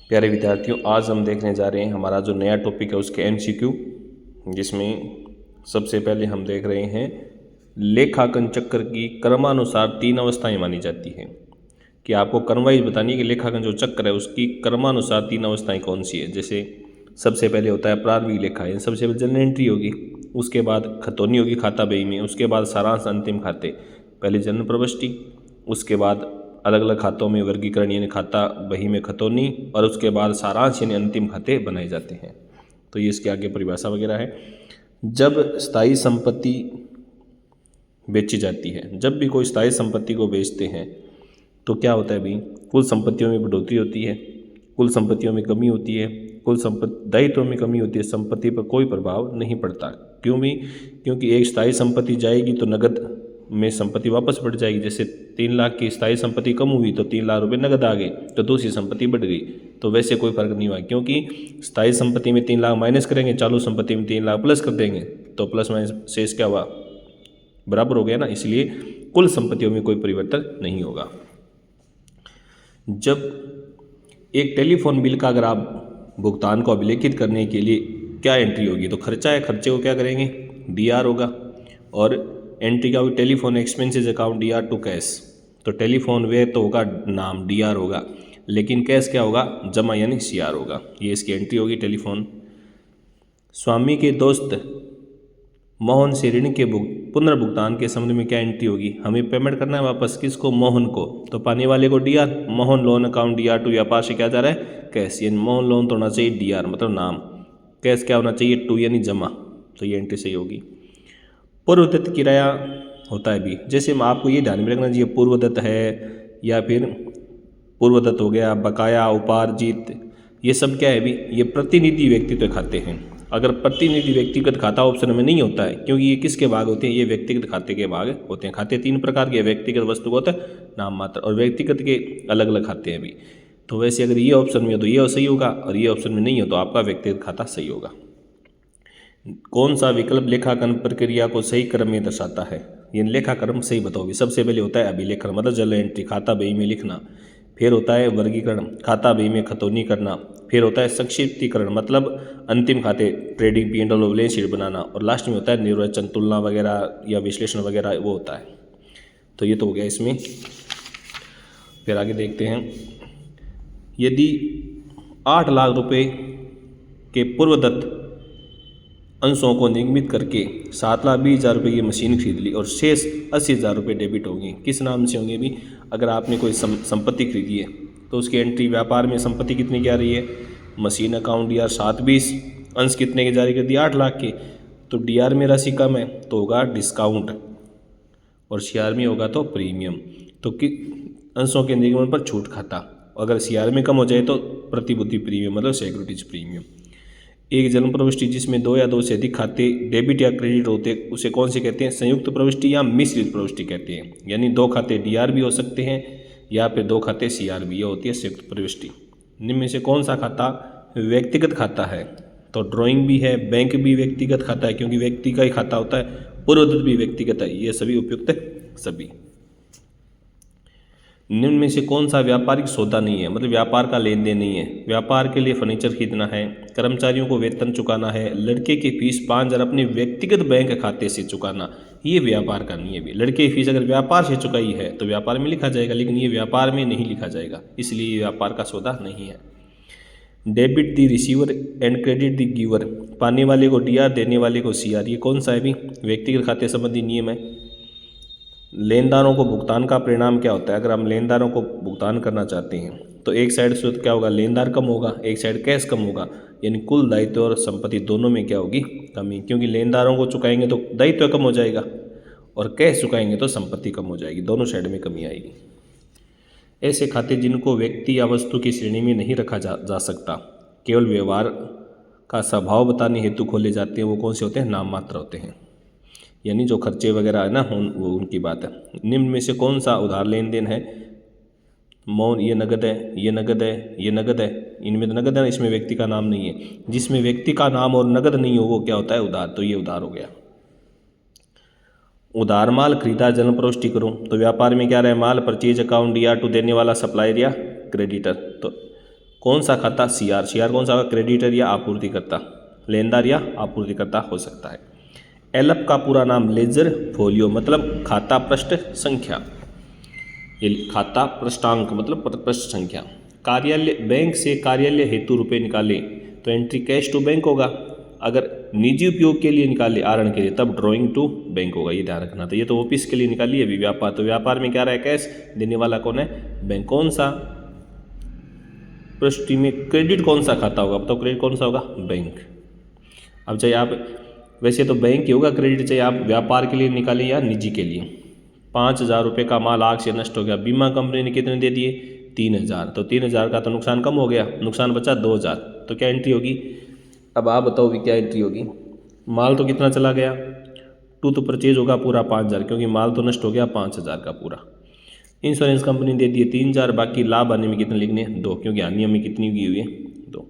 प्यारे विद्यार्थियों, आज हम देखने जा रहे हैं हमारा जो नया टॉपिक है उसके MCQ, जिसमें सबसे पहले हम देख रहे हैं लेखांकन चक्र की क्रमानुसार 3 अवस्थाएं मानी जाती हैं। कि आपको क्रमवाइज बतानी है कि लेखांकन जो चक्र है उसकी क्रमानुसार 3 अवस्थाएं कौन सी है। जैसे सबसे पहले होता है प्रारंभिक लेखा, यानी सबसे पहले जनरल एंट्री होगी, उसके बाद खतौनी होगी खाता बही में, उसके बाद सारांश अंतिम खाते, पहले जनरल प्रविष्टि, उसके बाद अलग अलग खातों में वर्गीकरण यानी खाता बही में खतौनी, और उसके बाद सारांश यानी अंतिम खाते बनाए जाते हैं। तो ये इसके आगे परिभाषा वगैरह है। जब स्थायी संपत्ति बेची जाती है, जब भी कोई स्थायी संपत्ति को बेचते हैं तो क्या होता है भाई, कुल संपत्तियों में बढ़ोतरी होती है, कुल संपत्तियों में कमी होती है, कुल संपत्ति दायित्वों में कमी होती है, संपत्ति पर कोई प्रभाव नहीं पड़ता। क्यों भी? क्योंकि एक स्थायी संपत्ति जाएगी तो नगद में संपत्ति वापस बढ़ जाएगी। जैसे 3 लाख की स्थायी संपत्ति कम हुई तो 3 लाख रुपए नगद आ गए, तो दूसरी संपत्ति बढ़ गई। तो वैसे कोई फर्क नहीं हुआ, क्योंकि स्थायी संपत्ति में 3 लाख माइनस करेंगे, चालू संपत्ति में 3 लाख प्लस कर देंगे, तो प्लस माइनस शेष क्या हुआ, बराबर हो गया ना। इसलिए कुल संपत्तियों में कोई परिवर्तन नहीं होगा। जब एक टेलीफोन बिल का अगर आप भुगतान को अभिलेखित करने के लिए क्या एंट्री होगी, तो खर्चा है, खर्चे को क्या करेंगे, DR होगा, और एंट्री क्या होगी, telephone expenses account DR to cash. तो टेलीफोन व्यय तो होगा नाम DR होगा, लेकिन कैश क्या होगा, जमा यानी CR होगा। ये इसकी एंट्री होगी टेलीफोन। स्वामी के दोस्त मोहन से ऋण के पुनर्भुगतान के संबंध में क्या एंट्री होगी, हमें पेमेंट करना है वापस, किसको, मोहन को, तो पाने वाले को DR, Mohan loan account DR to व्यापार से क्या जा रहा है, कैश, यानी मोहन लोन तो होना चाहिए DR मतलब नाम, कैश क्या होना चाहिए, टू यानी जमा। तो ये एंट्री सही होगी। पूर्वदत्त किराया होता है भी, जैसे आपको ये ध्यान में रखना चाहिए, पूर्वदत्त है या फिर पूर्वदत्त हो गया, बकाया, उपार्जित, ये सब क्या है भी, ये प्रतिनिधि व्यक्तित्व खाते हैं। अगर प्रतिनिधि व्यक्तिगत खाता ऑप्शन में नहीं होता है, क्योंकि ये किसके भाग होते हैं, ये व्यक्तिगत खाते के भाग होते हैं। खाते 3 प्रकार के, व्यक्तिगत वस्तु होता है नाम मात्र, और व्यक्तिगत के अलग अलग खाते हैं भी। तो वैसे अगर ये ऑप्शन में हो तो ये सही होगा, और ये ऑप्शन में नहीं हो तो आपका व्यक्तिगत खाता सही होगा। कौन सा विकल्प लेखांकन प्रक्रिया को सही क्रम में दर्शाता है, ये लेखाक्रम सही बताओगे। सबसे पहले होता है अभिलेखन मतलब जनरल एंट्री, खाता बही में लिखना, फिर होता है वर्गीकरण, खाता बही में खतौनी करना, फिर होता है संक्षिप्तीकरण मतलब अंतिम खाते ट्रेडिंग P&L और बैलेंस शीट बनाना, और लास्ट में होता है निर्वचन, तुलना वगैरह या विश्लेषण वगैरह वो होता है। तो ये तो हो गया इसमें। फिर आगे देखते हैं, यदि 8 लाख रुपए के पूर्वदत्त अंशों को निगमित करके 7,20,000 रुपये की मशीन खरीद ली और शेष 80,000 रुपये डेबिट होंगे, किस नाम से होंगे भी, अगर आपने कोई संपत्ति खरीदी है तो उसकी एंट्री व्यापार में संपत्ति कितनी की आ रही है, मशीन अकाउंट DR 720, अंश कितने के जारी कर दिए 8 लाख के, तो DR में राशि कम है तो होगा डिस्काउंट, और CR में होगा तो प्रीमियम। तो कि अंशों के निगमन पर छूट खाता, अगर CR में कम हो जाए तो प्रतिभूति प्रीमियम मतलब सिक्योरिटीज प्रीमियम। एक जन्म प्रविष्टि जिसमें 2 या 2 से अधिक खाते डेबिट या क्रेडिट होते उसे कौन से कहते हैं, संयुक्त प्रविष्टि या मिश्रित प्रविष्टि कहते हैं। यानी 2 खाते DR भी हो सकते हैं या फिर 2 खाते CR भी, यह होती है संयुक्त प्रविष्टि। निम्न में से कौन सा खाता व्यक्तिगत खाता है, तो ड्राइंग भी है, बैंक भी व्यक्तिगत खाता है क्योंकि व्यक्ति का ही खाता होता है, पूर्वदत्त भी व्यक्तिगत है, ये सभी उपयुक्त है सभी। निम्न में से कौन सा व्यापारिक सौदा नहीं है, मतलब व्यापार का लेन देन नहीं है, व्यापार के लिए फर्नीचर खरीदना है, कर्मचारियों को वेतन चुकाना है, लड़के की फीस 5,000 अपने व्यक्तिगत बैंक खाते से चुकाना, ये व्यापार का नहीं है भी। लड़के की फीस अगर व्यापार से चुकाई है तो व्यापार में लिखा जाएगा, लेकिन ये व्यापार में नहीं लिखा जाएगा, इसलिए ये व्यापार का सौदा नहीं है। Debit the receiver and credit the giver, पाने वाले को DR देने वाले को CR, ये कौन सा है भी, व्यक्तिगत खाते संबंधी नियम है। लेनदारों को भुगतान का परिणाम क्या होता है, अगर हम लेनदारों को भुगतान करना चाहते हैं तो एक साइड से क्या होगा, लेनदार कम होगा, एक साइड कैश कम होगा, यानी कुल दायित्व और संपत्ति दोनों में क्या होगी, कमी, क्योंकि लेनदारों को चुकाएंगे तो दायित्व कम हो जाएगा और कैश चुकाएंगे तो संपत्ति कम हो जाएगी, दोनों साइड में कमी आएगी। ऐसे खाते जिनको व्यक्ति या वस्तु की श्रेणी में नहीं रखा जा सकता, केवल व्यवहार का स्वभाव बताने हेतु खोले जाते हैं, वो कौन से होते हैं, नाम मात्र होते हैं, यानी जो खर्चे वगैरह है ना वो उनकी बात है। निम्न में से कौन सा उधार लेन देन है, मौन, ये नगद है, ये नगद है, ये नगद है, इनमें तो नगद है ना, इसमें व्यक्ति का नाम नहीं है, जिसमें व्यक्ति का नाम और नगद नहीं हो वो क्या होता है, उधार, तो ये उधार हो गया। उधार माल खरीदा जन्म प्रविष्टि करूँ तो व्यापार में क्या रहे, माल परचेज अकाउंट DR टू देने वाला सप्लायर या क्रेडिटर, तो कौन सा खाता सीआर, सीआर कौन सा होगा, क्रेडिटर या आपूर्तिकर्ता, लेनदार या आपूर्तिकर्ता हो सकता है। एलएफ का पूरा नाम लेजर फोलियो मतलब खाता पृष्ठ संख्या, ये खाता पृष्ठांक मतलब पृष्ठ संख्या। कार्यालय, बैंक से कार्यालय हेतु रुपए निकाले तो एंट्री कैश टू बैंक होगा, अगर निजी उपयोग के लिए निकाले आहरण के लिए तब ड्राइंग टू बैंक होगा, ये ध्यान रखना। तो ये तो ऑफिस के लिए निकाली, अभी व्यापार, तो व्यापार में क्या रहा है, कैश, देने वाला कौन है, बैंक। कौन सा पृष्ठ में क्रेडिट कौन सा खाता होगा, बताओ क्रेडिट कौन सा होगा, बैंक। अब चाहे आप, वैसे तो बैंक ही होगा क्रेडिट, चाहे आप व्यापार के लिए निकालें या निजी के लिए। 5,000 रुपये का माल आग से नष्ट हो गया, बीमा कंपनी ने कितने दे दिए, 3,000, तो 3,000 का तो नुकसान कम हो गया, नुकसान बचा 2,000, तो क्या एंट्री होगी। अब आप बताओ भी क्या एंट्री होगी। माल तो कितना चला गया, टू तो परचेज होगा पूरा 5,000, क्योंकि माल तो नष्ट हो गया 5,000 का पूरा। इंश्योरेंस कंपनी दे दिए 3,000, बाकी लाभ आने में कितने लिखने, 2, क्योंकि हानि हमें कितनी हुई है, 2,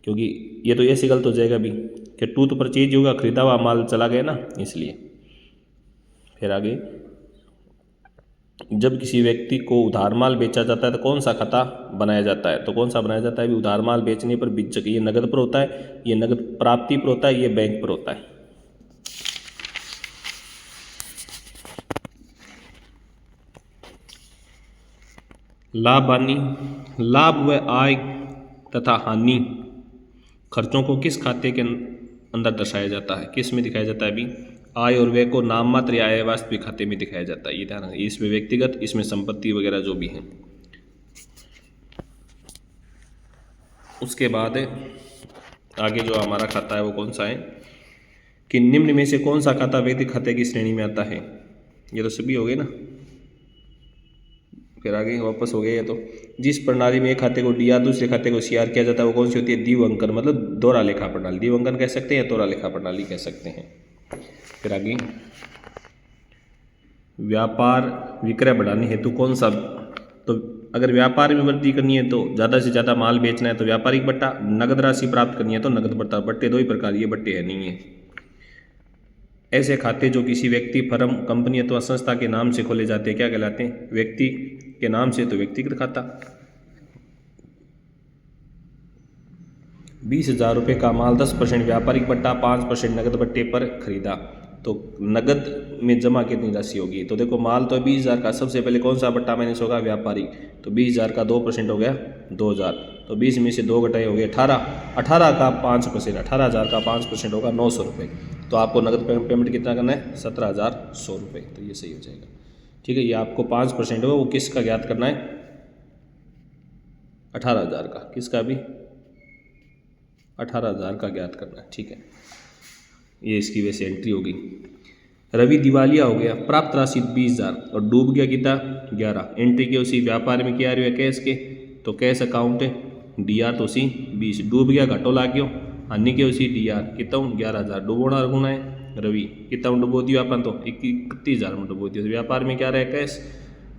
क्योंकि ये तो ऐसे गलत हो जाएगा भी कि टू तो परचेज होगा, खरीदा हुआ माल चला गया ना, इसलिए। फिर आगे, जब किसी व्यक्ति को उधार माल बेचा जाता है तो कौन सा खाता बनाया जाता है, तो कौन सा बनाया जाता है भी, उधार माल बेचने पर बीचक, ये नगद पर होता है, ये नगद प्राप्ति पर होता है, ये बैंक पर होता है। लाभ हानि, लाभ व आय तथा हानि खर्चों को किस खाते के अंदर दर्शाया जाता है, किस में दिखाया जाता है भी, आय और व्यय को नाम मात्र या आय वास्तविक खाते में दिखाया जाता है, ये ध्यान रखिए। इसमें व्यक्तिगत, इसमें संपत्ति वगैरह जो भी है। उसके बाद आगे जो हमारा खाता है वो कौन सा है कि निम्न में से कौन सा खाता व्यक्तिगत खाते की श्रेणी में आता है, ये तो सभी हो गए ना। फिर आगे वापस हो गया ये तो, जिस प्रणाली में एक खाते को डीआर दूसरे खाते को सीआर किया जाता है वो कौन सी होती है, द्विअंकन मतलब दोहरा लेखा प्रणाली, द्विअंकन कह सकते हैं या दोहरा लेखा प्रणाली कह सकते हैं। फिर आगे, व्यापार विक्रय बढ़ाने हेतु कौन सा, तो अगर व्यापार में वृद्धि करनी है तो ज़्यादा से ज़्यादा माल बेचना है तो व्यापारिक बट्टा, नगद राशि प्राप्त करनी है तो नगद बट्टा, बट्टे दो ही प्रकार, ये बट्टे है नहीं है। ऐसे खाते जो किसी व्यक्ति, फर्म, कंपनी अथवा संस्था के नाम से खोले जाते हैं क्या कहलाते हैं, व्यक्ति के नाम से तो व्यक्तिगत खाता। 20,000 रुपये का माल 10% व्यापारिक बट्टा, 5% नगद बट्टे पर खरीदा तो नगद में जमा कितनी राशि होगी, तो देखो माल तो 20,000 का, सबसे पहले कौन सा बट्टा माइनस होगा, व्यापारिक, तो 20,000 का 2% हो गया 2,000, तो 20 में से 2 घटाए हो गए 18, 18 का 5%, 18,000 का 5% होगा 900 रुपये, तो आपको नगद पेमेंट कितना करना है, 17,100 रुपये, तो ये सही हो जाएगा। ठीक है, ये आपको 5% होगा, वो किसका ज्ञात करना है, 18,000 का, किसका भी 18,000 का ज्ञात करना है। ठीक है, ये इसकी वैसे एंट्री होगी। रवि दिवालिया हो गया, प्राप्त राशि 20,000 और डूब गया कितना 11, एंट्री के उसी व्यापार में क्या आ रही है, कैश के, तो कैश अकाउंट है, डीआर तो उसी 20, डूब गया घटो लाग गयो, हानि के उसी डीआर कितना 11,000, डुबोना रखना है रवि, कितना डुबो दियो अपन तो 31,000 में डुबो दियो, व्यापार में क्या रहा है कैश,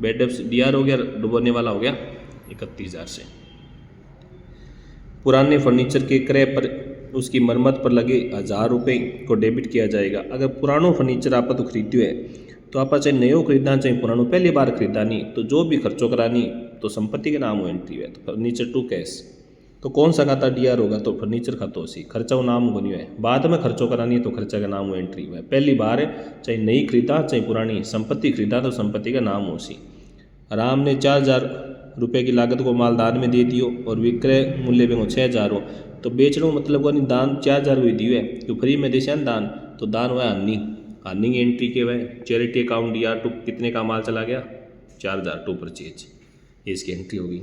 बेड डीआर हो गया, डुबोने वाला हो गया 31,000 से। पुराने फर्नीचर के क्रय पर उसकी मरम्मत पर लगे 1,000 रुपये को डेबिट किया जाएगा। अगर पुरानो फर्नीचर आप तो खरीद्यो है तो आप चाहे नयो खरीदना चाहे पुरानो, पहली बार खरीदा नहीं तो जो भी खर्चो करानी तो संपत्ति के नाम हो एंट्री है, तो फर्नीचर टू कैश, तो कौन सा खाता डीआर होगा, तो फर्नीचर खातो सी, खर्चा वो नाम बनियो है, बाद में खर्चो करानी है तो खर्चा का नाम हो एंट्री है, पहली बार चाहे नई खरीदा चाहे पुरानी संपत्ति खरीदा तो संपत्ति का नाम हो सी। राम ने 4,000 रुपये की लागत को माल दान में दे दियो और विक्रय मूल्य में 6,000 हो, तो बेचने मतलब को नहीं, दान 4,000 हुई दियो है तो फ्री में देशा दान, तो दान हुआ हानि, हानि की एंट्री के वह चैरिटी अकाउंट डीआर टू, कितने का माल चला गया 4,000 टू परचेज, ये इसकी एंट्री होगी।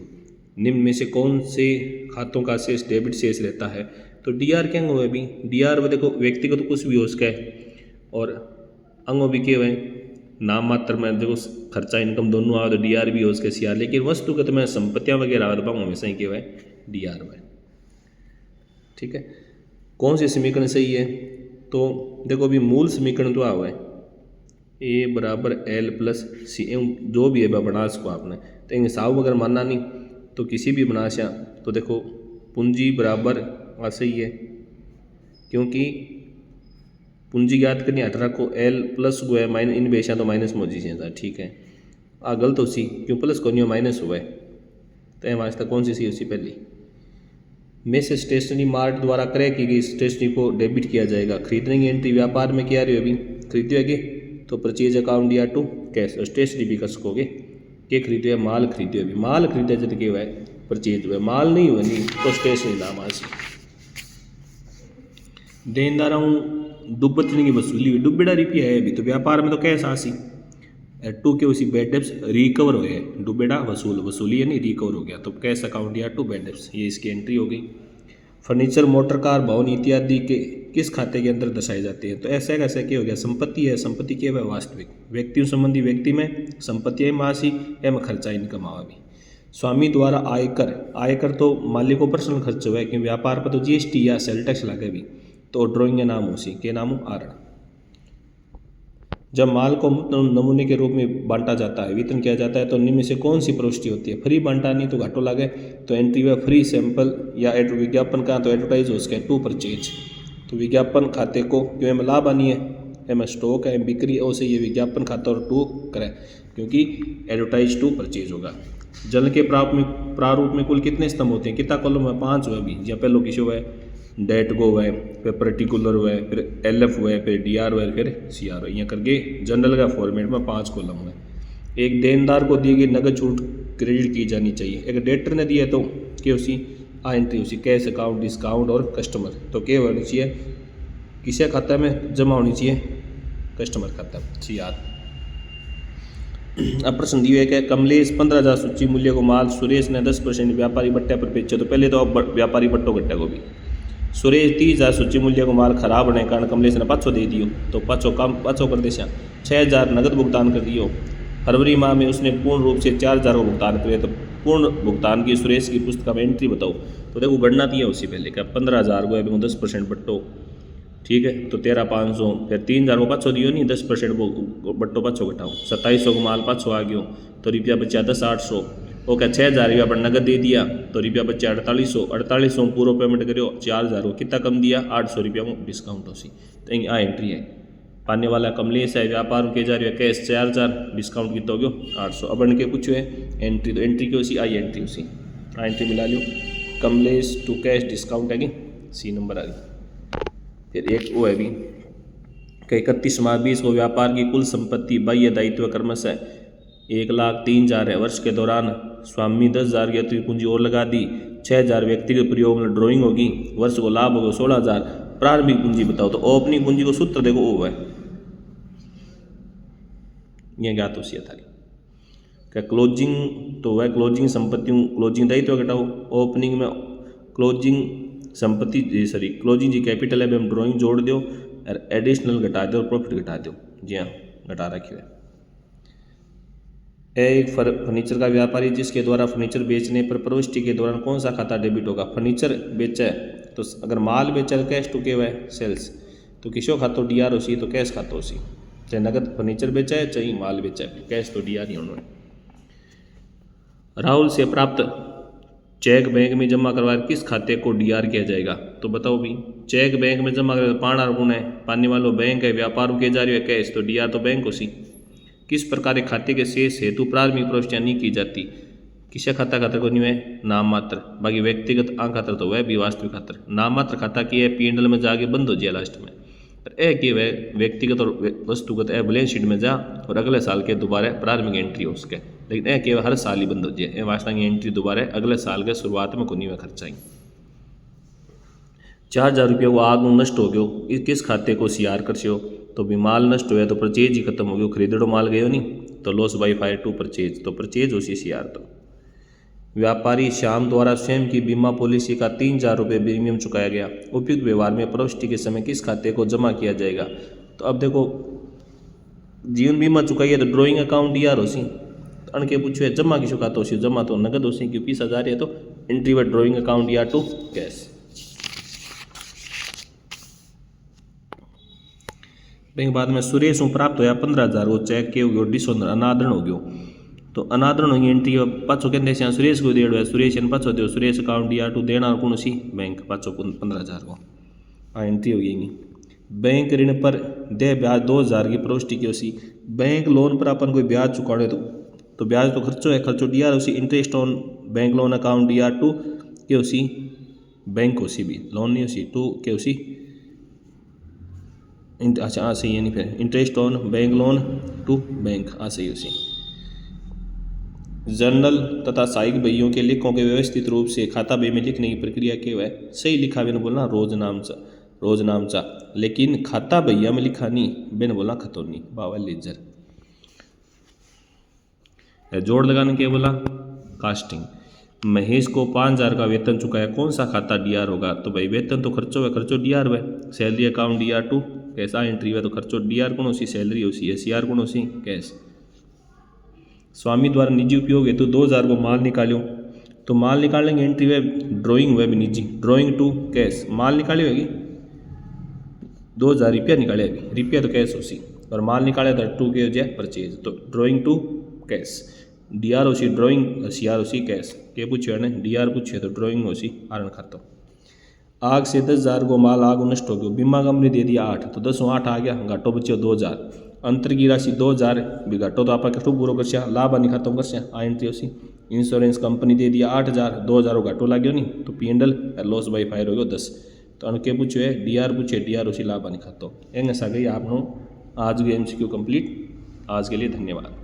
निम्न में से कौन से खातों का शेष डेबिट शेष रहता है, तो डीआर क्या हुआ भी, डीआर वो देखो व्यक्तिगत तो कुछ भी हो उसका है और अंगों भी के हुए नाम मात्र में देखो खर्चा इनकम दोनों आवे तो डीआर भी हो उसके सीआर, लेकिन वस्तुगत में संपत्तियां वगैरह आवे तो हमेशा ही के हुए डीआर हुए। ठीक है, कौन सी समीकरण सही है, तो देखो अभी मूल समीकरण तो हुआ है ए बराबर एल प्लस सी, जो भी है बना इसको आपने, तो इन साहब अगर मानना नहीं तो किसी भी बना सा, तो देखो पूंजी बराबर सही है क्योंकि पूंजी ज्ञात करनी 18 को एल प्लस को है माइनस इन बेशा तो माइनस मोजी से, ठीक है गलत हो सी क्यों प्लस को नहीं माइनस हुआ है, तो वास्ते कौन सी सी उसी पहली मैसेज स्टेशनरी मार्ट द्वारा क्रय की गई स्टेशनरी को डेबिट किया जाएगा। खरीदने की एंट्री व्यापार में क्या रही हो अभी खरीदोगे तो परचेज अकाउंट या टू कैश। और स्टेशनरी भी कर सकोगे के खरीदो है माल खरीदो अभी माल खरीदे जब के हुआ है परचेज हुआ माल नहीं हुआ नहीं तो स्टेशनरी नाम आसी। देनदारों डुब्बतनी की वसूली हुई डुब्बेड़ा रुपया है अभी तो व्यापार में तो कैश आसी। टू के उसी बैड डेब्ट्स रिकवर हुए डुबेड़ा वसूली है नहीं रिकवर हो गया तो कैश अकाउंट या टू बैड डेब्ट्स ये इसकी एंट्री हो गई। फर्नीचर मोटर कार भवन इत्यादि के किस खाते के अंदर दर्शाए जाते हैं तो ऐसा कैसे क्या हो गया संपत्ति है संपत्ति क्या है वास्तविक व्यक्तियों संबंधी व्यक्ति में संपत्ति मासी एम खर्चा इनकम आवा भी। स्वामी द्वारा आयकर आयकर तो मालिक को पर्सनल खर्च हुआ है कि व्यापार पर तो जीएसटी या सेल टैक्स लगे भी तो ड्रॉइंग का नाम उसी के नाम आरण। जब माल को नमूने के रूप में बांटा जाता है वितरण किया जाता है तो निम्न में से कौन सी प्रविष्टि होती है फ्री बांटा नहीं तो घाटो लागे तो एंट्री व फ्री सैंपल या विज्ञापन का तो एडवर्टाइज हो सके टू परचेज। तो विज्ञापन खाते को क्यों एम लाभ आनी है एम स्टॉक है बिक्री और ये विज्ञापन खाता और टू करें क्योंकि एडवर्टाइज टू परचेज होगा। जल के प्रारूप में कुल कितने स्तंभ होते हैं कितना कॉलम है 5 हुआ भी या पहलो किसो है डेट गो हुआ है फिर पर्टिकुलर हुआ है फिर LF हुआ है फिर DR हुआ है फिर CR हुआ है यहाँ करके जनरल का फॉर्मेट में 5 कॉलम हुआ है। एक देनदार को दी गई नगद छूट क्रेडिट की जानी चाहिए। एक डेटर ने दिया तो क्या उसी एंट्री उसी कैश अकाउंट डिस्काउंट और कस्टमर तो क्या होनी चाहिए किसी खाता में जमा होनी चाहिए कस्टमर खाता CR। अब प्रश्न दिए है कि कमलेश 15,000 सूची मूल्य को माल सुरेश ने 10% व्यापारी बट्टे पर बेचे तो पहले तो अब व्यापारी बट्टो घट्टे को भी सुरेश 30,000 सूची मूल्य को माल खराब होने के कारण कमलेश ने 500 दे दियो तो 500 कर देशा 6,000 नगद भुगतान कर दियो। फरवरी माह में उसने पूर्ण रूप से 4,000 को भुगतान करे तो पूर्ण भुगतान की सुरेश की पुस्तक में एंट्री बताओ तो देखो गणना दिया उससे पहले क्या 15,000 को अभी 10% बट्टो ठीक है तो 13,500 फिर 3,000 को 500 दियो नहीं 10% वो बट्टो 500 घटाओ 2700 को माल 500 आ गयो तो रुपया बचा 10,800 वो क्या 6,000 रुपया पर नगद दे दिया तो रुपया बचा 4800 पूरा पेमेंट करो 4,000 को कितना कम दिया 800 रुपया में डिस्काउंट होसी तो आ एंट्री है। पाने वाला कमलेश है व्यापार के जा रही है कैश 4,000 डिस्काउंट कितना हो गयो 800 अब के कुछ है एंट्री तो एंट्री की उसी आई एंट्री उसी एंट्री मिला लियो कमलेश टू कैश डिस्काउंट है कि C नंबर आ गई। फिर एक वो है भी कि 31 माह 20 को व्यापार की कुल संपत्ति बाह्य दायित्व क्रमश है 1,03,000 है। वर्ष के दौरान स्वामी 10,000 की अतिरिक्त पूंजी और लगा दी 6,000 व्यक्तिगत प्रयोग में ड्राइंग होगी वर्ष को लाभ होगा 16,000 प्रारंभिक पूंजी बताओ तो ओपनिंग पूंजी को सूत्र देखो वो है यह ज्ञात होती है थारी क्या क्लोजिंग तो वह क्लोजिंग संपत्तियों क्लोजिंग दायित्व घटाओ ओपनिंग में क्लोजिंग संपत्ति सॉरी क्लोजिंग जी कैपिटल है हम ड्राइंग जोड़ दो और एडिशनल घटा दो और प्रॉफिट घटा दो जी हाँ घटा रखिए। एक फर्नीचर का व्यापारी जिसके द्वारा फर्नीचर बेचने पर प्रविष्टि के दौरान कौन सा खाता डेबिट होगा फर्नीचर बेचा है तो अगर माल बेचा है कैश टू के हुआ है सेल्स तो किसो खातो DR होसी तो कैश खातो होसी चाहे नगद फर्नीचर बेचा है चाहे माल बेचा है कैश तो DR ही उन्होंने। राहुल से प्राप्त चेक बैंक में जमा करवा किस खाते को DR किया जाएगा तो बताओ भी चेक बैंक में जमा कर पाना गुण है पाने वालों बैंक है व्यापार के जा रही है कैश तो DR तो बैंक होसी। किस प्रकार के खाते के शेष हेतु प्रारंभिक प्रविष्टियां नहीं की जाती किसे खाता खातर को नहीं है नाम मात्र बाकी व्यक्तिगत आंक खातर तो वह भी वास्तविक खातर नाम मात्र खाता की है P&L में जाके बंद हो जाए लास्ट में पर ए कि वह व्यक्तिगत और वस्तुगत ए बैलेंस शीट में जा और अगले साल के दोबारा प्रारंभिक एंट्री हो सके लेकिन ए कि हर साल ही बंद हो जाए वास्तव की एंट्री दोबारा अगले साल के शुरुआत में को नहीं खर्चा ही। 4,000 रुपये को आग में नष्ट हो गयो किस खाते को CR कर हो तो भी माल नष्ट हो तो परचेज ही खत्म हो गयो खरीदड़ो माल गयो नहीं तो loss by fire to purchase तो परचेज हो CR। तो व्यापारी श्याम द्वारा स्वयं की बीमा पॉलिसी का 3,000 रुपये प्रीमियम चुकाया गया उपयुक्त व्यवहार में प्रविष्टि के समय किस खाते को जमा किया जाएगा तो अब देखो जीवन बीमा चुकाइए तो ड्रॉइंग अकाउंट DR होसी अणके पूछे जमा किसो खाता होसी जमा तो नगद होसी क्योंकि 20,000 है तो एंट्री व ड्रॉइंग अकाउंट या टू कैश। बैंक बाद में सुरेश प्राप्त होया 15,000 वो चेक के हो डिसऑनर अनादरण हो गयो तो अनादरण होगी एंट्री पाछो कहते हैं सुरेश को देड़ो है सुरेश ने पाछो दो सुरेश अकाउंट या टू देना कौन सी बैंक पाछो 15,000 को एंट्री हो गई। बैंक ऋण पर दे ब्याज 2,000 की प्रविष्टि की उसी बैंक लोन पर अपन कोई ब्याज चुकाने तो ब्याज तो खर्चो है खर्चो DR उसी interest on bank loan account DR to के उसी बैंक हो सी भी लोन नहीं हो सी टू के हो सी अच्छा हाँ सही है नहीं फिर interest on bank loan to bank हाँ सही हो सी। जर्नल तथा सहायक बहियों के लेखों के व्यवस्थित रूप से खाता बही में लिखने की प्रक्रिया क्या है सही लिखा मैंने बोलना रोज नामचा लेकिन खाता बहिया में लिखा नहीं मैंने बोला खतौनी बाबा लेजर। जोड़ लगाने क्या बोला कास्टिंग। महेश को 5,000 का वेतन चुकाया कौन सा खाता डीआर होगा तो भाई वेतन तो खर्चो है खर्चो डीआर है सैलरी अकाउंट डीआर 2 कैसा एंट्री हुआ तो खर्चो डीआर कौन सी सैलरी होती है सीआर कौन सी कैश। स्वामी द्वारा निजी उपयोग है तो 2,000 को माल निकालो तो माल निकालेंगे एंट्री वे ड्राइंग हुआ भी निजी ड्राइंग टू कैश माल निकाली होगी 2,000 रुपया निकाले अभी रुपया तो कैश होसी और माल निकाले तो टू के हो जाए परचेज तो ड्राइंग टू कैश डीआर होसी ड्राइंग सीआर होसी कैश के पूछे ने डीआर पूछे तो ड्राइंग होसी आरण खातो। आग से 10,000 को माल आग नष्ट हो गया बीमा कंपनी दे दिया 8 तो 10 8 आ गया घाटो बच्चे 2,000 अंतर की राशि 2,000 भी घाटो तो आप कटू पूरा कर लाभ नहीं खत्म कर आ एंट्री होसी। इंश्योरेंस कंपनी दे दिया 8,000 2,000 घाटो लग गया नहीं तो पी&एल लॉस बाई फायर हो गया 10 तो अन के पूछे है डीआर पूछे डीआर होसी लाभ नहीं खातो एंगे सा गई आपनो आज की MCQ कंप्लीट। आज के लिए धन्यवाद।